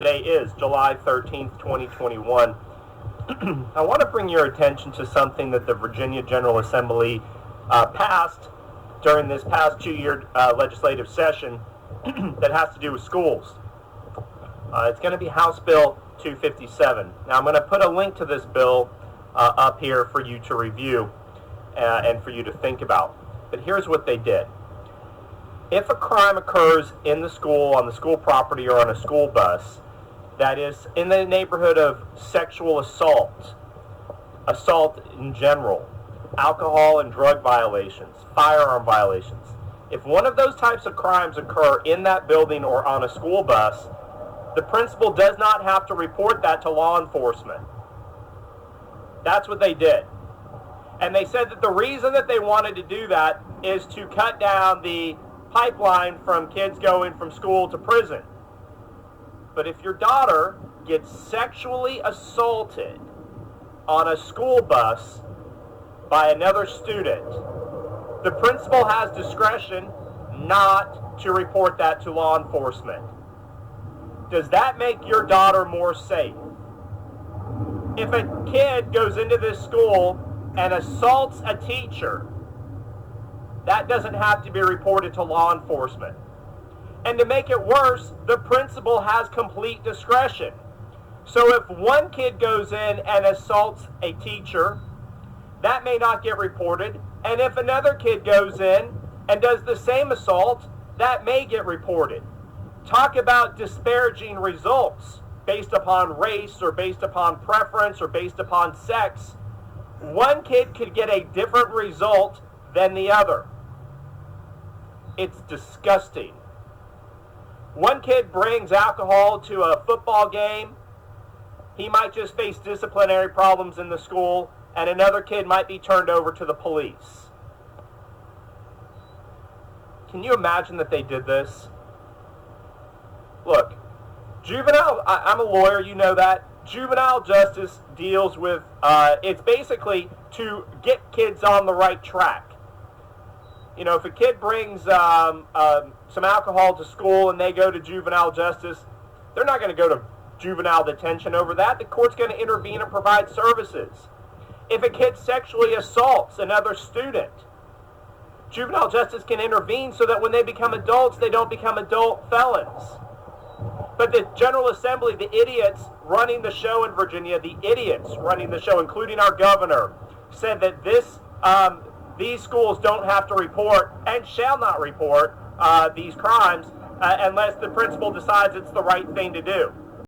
Today is July 13th, 2021. I want to bring your attention to something that the Virginia General Assembly passed during this past two-year legislative session that has to do with schools. It's going to be House Bill 257. Now, I'm going to put a link to this bill up here for you to review and for you to think about. But here's what they did. If a crime occurs in the school, on the school property, or on a school bus, that is in the neighborhood of sexual assault in general, alcohol and drug violations, firearm violations, if one of those types of crimes occur in that building or on a school bus, the principal does not have to report that to law enforcement. That's what they did. And they said that the reason that they wanted to do that is to cut down the pipeline from kids going from school to prison. But if your daughter gets sexually assaulted on a school bus by another student, the principal has discretion not to report that to law enforcement. Does that make your daughter more safe? If a kid goes into this school and assaults a teacher, that doesn't have to be reported to law enforcement. And to make it worse, the principal has complete discretion. So if one kid goes in and assaults a teacher, that may not get reported. And if another kid goes in and does the same assault, that may get reported. Talk about disparaging results based upon race or based upon preference or based upon sex. One kid could get a different result than the other. It's disgusting. One kid brings alcohol to a football game. He might just face disciplinary problems in the school, and another kid might be turned over to the police. Can you imagine that they did this? Look, juvenile, I'm a lawyer, you know that. Juvenile justice deals with, it's basically to get kids on the right track. You know, if a kid brings some alcohol to school and they go to juvenile justice, they're not going to go to juvenile detention over that. The court's going to intervene and provide services. If a kid sexually assaults another student, juvenile justice can intervene so that when they become adults, they don't become adult felons. But the General Assembly, the idiots running the show in Virginia, the idiots running the show, including our governor, said that these schools don't have to report and shall not report these crimes unless the principal decides it's the right thing to do.